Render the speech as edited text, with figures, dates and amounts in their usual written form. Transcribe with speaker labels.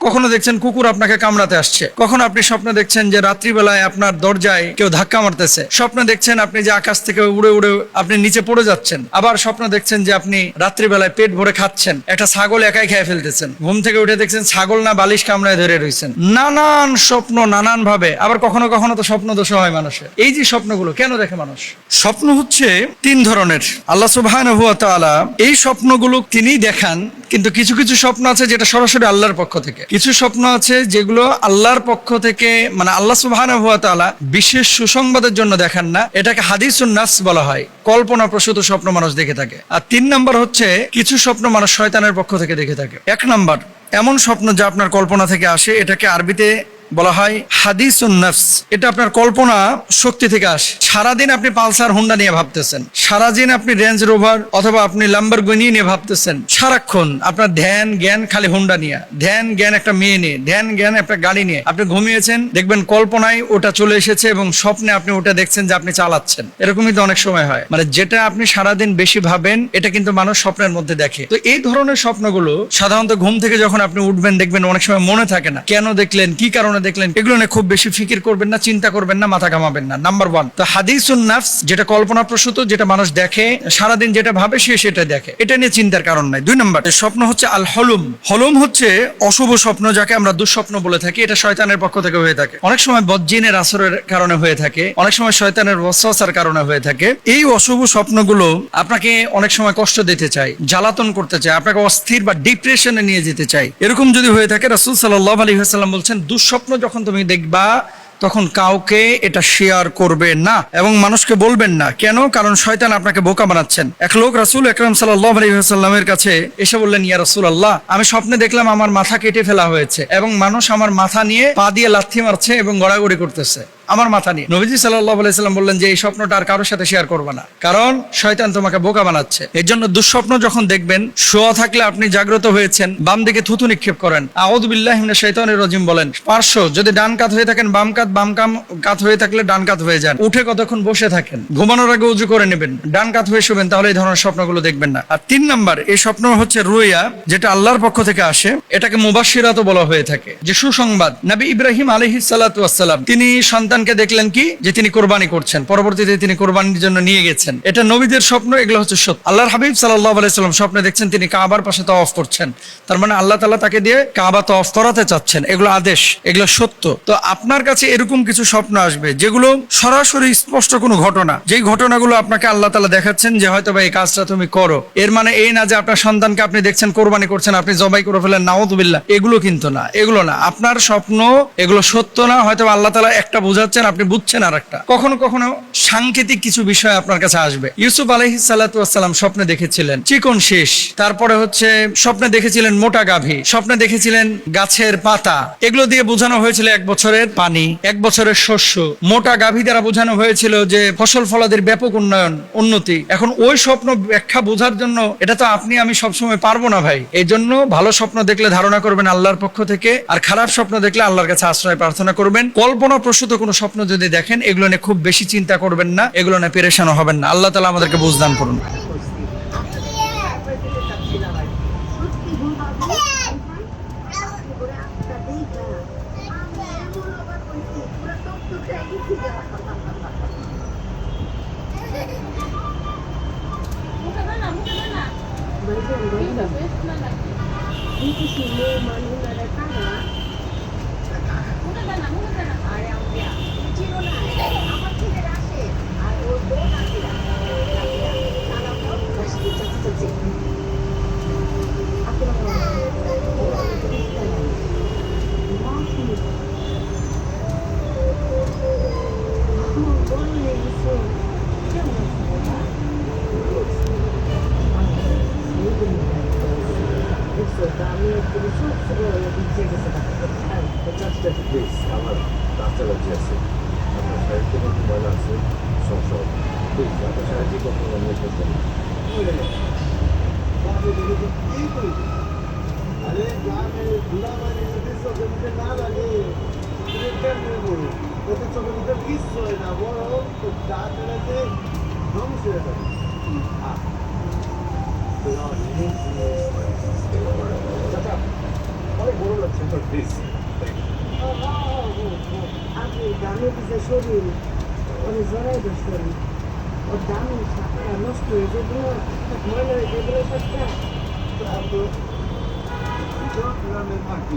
Speaker 1: কখনো দেখছেন কুকুর আপনাকে কামড়াতে আসছে, কখনো আপনি স্বপ্নে দেখছেন যে রাত্রিবেলায় আপনার দরজায় কেউ ধাক্কা মারতেছে, স্বপ্নে দেখছেন আপনি যে আকাশ থেকে উড়ে উড়ে আপনি নিচে পড়ে যাচ্ছেন, আবার স্বপ্ন দেখছেন যে আপনি রাত্রিবেলায় পেট ভরে খাচ্ছেন, একটা ছাগল একাই খেয়ে ফেলতেছেন, ঘুম থেকে উঠে দেখছেন ছাগল না বালিশ কামড়ায় ধরে রয়েছেন। নানান স্বপ্ন নানান ভাবে। আবার কখনো কখনো তো স্বপ্ন দোষ হয় মানুষের। এই যে স্বপ্নগুলো কেন দেখে মানুষ? স্বপ্ন হচ্ছে তিন ধরনের। আল্লাহ সুবহানাহু ওয়া তাআলা এই স্বপ্নগুলো তিনি দেখান, কিন্তু কিছু কিছু স্বপ্ন আছে যেটা সরাসরি আল্লাহর পক্ষ থেকে, কিছু স্বপ্ন আছে যেগুলো আল্লাহর পক্ষ থেকে, মানে আল্লাহ সুবহানাহু ওয়া তাআলা বিশেষ সুসংবাদের জন্য দেখান না, এটাকে হাদিসুন নাস বলা হয়, কল্পনা প্রসূত স্বপ্ন মানুষ দেখে থাকে। আর তিন নাম্বার হচ্ছে কিছু স্বপ্ন মানুষ শয়তানের পক্ষ থেকে দেখে থাকে। এক নাম্বার এমন স্বপ্ন যা আপনার কল্পনা থেকে আসে, এটাকে আরবিতে বলা হয় হাদিসুন নাফস। এটা আপনার কল্পনা শক্তি থেকে আসে। সারাদিন আপনি পালসার হুন্ডা নিয়ে ভাবতেছেন, সারাদিন আপনি রেঞ্জ রোভার অথবা আপনি লাম্বরগিনি নিয়ে ভাবতেছেন, সারাক্ষণ আপনার ধ্যান জ্ঞান খালি হুন্ডা নিয়ে, ধ্যান জ্ঞান একটা মেয়ে নিয়ে, ধ্যান জ্ঞান একটা গাড়ি নিয়ে। আপনি ঘুমিয়েছেন, দেখবেন কল্পনায় ওটা চলে এসেছে এবং স্বপ্নে আপনি ওটা দেখছেন যে আপনি চালাচ্ছেন। এরকমই তো অনেক সময় হয়, মানে যেটা আপনি সারাদিন বেশি ভাবেন এটা কিন্তু মানুষ স্বপ্নের মধ্যে দেখে। তো এই ধরনের স্বপ্নগুলো সাধারণত ঘুম থেকে যখন আপনি উঠবেন দেখবেন অনেক সময় মনে থাকে না, কেন দেখলেন, কি কারণে দেখলেন, এগুলো নিয়ে খুব বেশি ফিকির করবেন না, চিন্তা করবেন না, মাথা ঘামাবেন না। নাম্বার ওয়ান তো হাদিসুন নাফস, যেটা কল্পনা প্রসূত, যেটা মানুষ দেখে সারাদিন, যেটা ভাবে সে সেটা দেখে, এটা নিয়ে চিন্তার কারণ নাই। দুই নাম্বার স্বপ্ন হচ্ছে আল হলুম। হলুম হচ্ছে অশুভ স্বপ্ন, যাকে আমরা দুঃস্বপ্ন বলে থাকি। এটা শয়তানের পক্ষ থেকে হয়ে থাকে, অনেক সময় বজ্জিনের আসরের কারণে হয়ে থাকে, অনেক সময় শয়তানের ওয়াসওয়াসার কারণে হয়ে থাকে। এই অশুভ স্বপ্নগুলো আপনাকে অনেক সময় কষ্ট দিতে চায়, জ্বালাতন করতে চায়, আপনাকে অস্থির বা ডিপ্রেশনে নিয়ে যেতে চায়। এরকম যদি হয়ে থাকে, রাসূল সাল্লাল্লাহু আলাইহি ওয়াসাল্লাম বলছেন দুঃস্বপ্ন যখন তুমি দেখবা তখন কাউকে এটা শেয়ার করবে না এবং মানুষকে বলবেন না। কেন? কারণ শয়তান আপনাকে বোকা বানাচ্ছেন। এক লোক রাসূল আকরাম সাল্লাল্লাহু আলাইহি ওয়াসাল্লামের কাছে এসে বললেন, ইয়া রাসূলুল্লাহ, আমি স্বপ্নে দেখলাম আমার মাথা কেটে ফেলা হয়েছে এবং মানুষ আমার মাথা নিয়ে পা দিয়ে লাথি মারছে এবং গড়াগড়ি করতেছে আমার মাথা নিয়ে। নবীজি সাল্লাল্লাহু আলাইহি সাল্লাম বললেন যে এই স্বপ্নটা আর কারোর সাথে শেয়ার করবে না, কারণ শয়তান তোমাকে বোকা বানাচ্ছে। এর জন্য দুঃস্বপ্ন যখন দেখবেন, শোয়া থাকলে আপনি জাগ্রত হয়েছেন, বাম দিকে থুতু নিক্ষেপ করেন, আউযু বিল্লাহি মিনাশ শাইতানির রাজিম বলেন। পার্শ্ব যদি ডান কাত হয়ে থাকেন বাম কাত, বাম কাত হয়ে থাকলে ডান কাত হয়ে যান। উঠে কতক্ষণ বসে থাকেন, ঘুমানোর আগে ওযু করে নেবেন, ডান কাত হয়ে শুবেন, তাহলে এই ধরনের স্বপ্নগুলো দেখবেন না। আর তিন নাম্বার এই স্বপ্ন হচ্ছে রুইয়া, যেটা আল্লাহর পক্ষ থেকে আসে। এটাকে মুবাশশিরাতও বলা হয়ে থাকে, যে সুসংবাদ। নবী ইব্রাহিম আলাইহিস সালাতু ওয়াস সালাম তিনি সন্তানকে দেখলেন কি, যে তিনি কোরবানি করছেন, পরবর্তীতে তিনি কোরবানির জন্য নিয়ে গেছেন। এটা নবীদের স্বপ্ন, এগুলো হচ্ছে সত্য। আল্লাহর হাবিব সাল্লাল্লাহু আলাইহি সাল্লাম স্বপ্নে দেখছেন তিনি কাবার পাশে তাওয়াফ করছেন, তার মানে আল্লাহ তাআলা তাকে দিয়ে কাবা তাওয়াফ করাতে চাচ্ছেন। এগুলো আদেশ, এগুলো সত্য। তো আপনার কাছে এরকম কিছু স্বপ্ন আসবে যেগুলো সরাসরি স্পষ্ট কোনো ঘটনা, যেই ঘটনাগুলো আপনাকে আল্লাহ তাআলা দেখাচ্ছেন যে হয়তো বা এই কাজটা তুমি করো। এর মানে এই না যে আপনার সন্তানকে আপনি দেখছেন কোরবানি করছেন, আপনি জবাই করে ফেলেন, নাউযুবিল্লাহ, এগুলো কিন্তু না, এগুলো না। আপনার স্বপ্ন এগুলো সত্য না, হয়তো আল্লাহ তাআলা একটা বোঝাচ্ছেন, আপনি বুঝছেন আর একটা। কখনো কখনো সাংকেতিক কিছু বিষয় আপনার কাছে আসবে। ইউসুফ আলাইহিস সালাতু ওয়াস সালাম স্বপ্নে দেখেছিলেন চিকন শেষ, তারপরে হচ্ছে স্বপ্নে দেখেছিলেন মোটা গাভী, স্বপ্নে দেখেছিলেন গাছের পাতা, এগুলো দিয়ে বোঝানো হয়েছিল 1 বছরের পানি, 1 বছরের শস্য। মোটা গাভী দ্বারা বোঝানো হয়েছিল যে ফসল ফলাদির ব্যাপক উন্নতি। এখন ওই স্বপ্ন ব্যাখ্যা বোঝার জন্য এটা তো আপনি আমি সবসময় পারবো না ভাই। এই জন্য ভালো স্বপ্ন দেখলে ধারণা করবেন আল্লাহর পক্ষ থেকে, আর খারাপ স্বপ্ন দেখলে আল্লাহর কাছে আশ্রয় প্রার্থনা করবেন। কল্পনা প্রসূত কোনো স্বপ্ন যদি দেখেন, এগুলো নিয়ে খুব বেশি চিন্তা করবেন না, এগুলো নিয়ে পেরেশান হবেন না। আল্লাহ তাআলা আমাদেরকে বুঝদান করুন।
Speaker 2: আমার রাস্তা লাগছে আছে, আপনার শারীরিক কোনো ময়লা আছে, সব প্লিজ আপনার শারীরিক কখনো নিয়ে করবেন। আরে গ্রামে ধুলা মানে যদি চোখের মুখে না লাগে কেমন বলবো, ওদের চোখের মুখে কিচ্ছু হয় না, বরং যা চলেছে ধ্বংস হয়ে যাবে। অনেক বড় লাগছে আমার ফেস
Speaker 3: আপনি দামে দিতে শরীর অনেক জড়াই ধরছেন ওর দাম সাতটা নষ্ট হয়ে যেগুলো ময়লা হয়ে যেগুলো সাতটা
Speaker 2: গ্রামের মাটি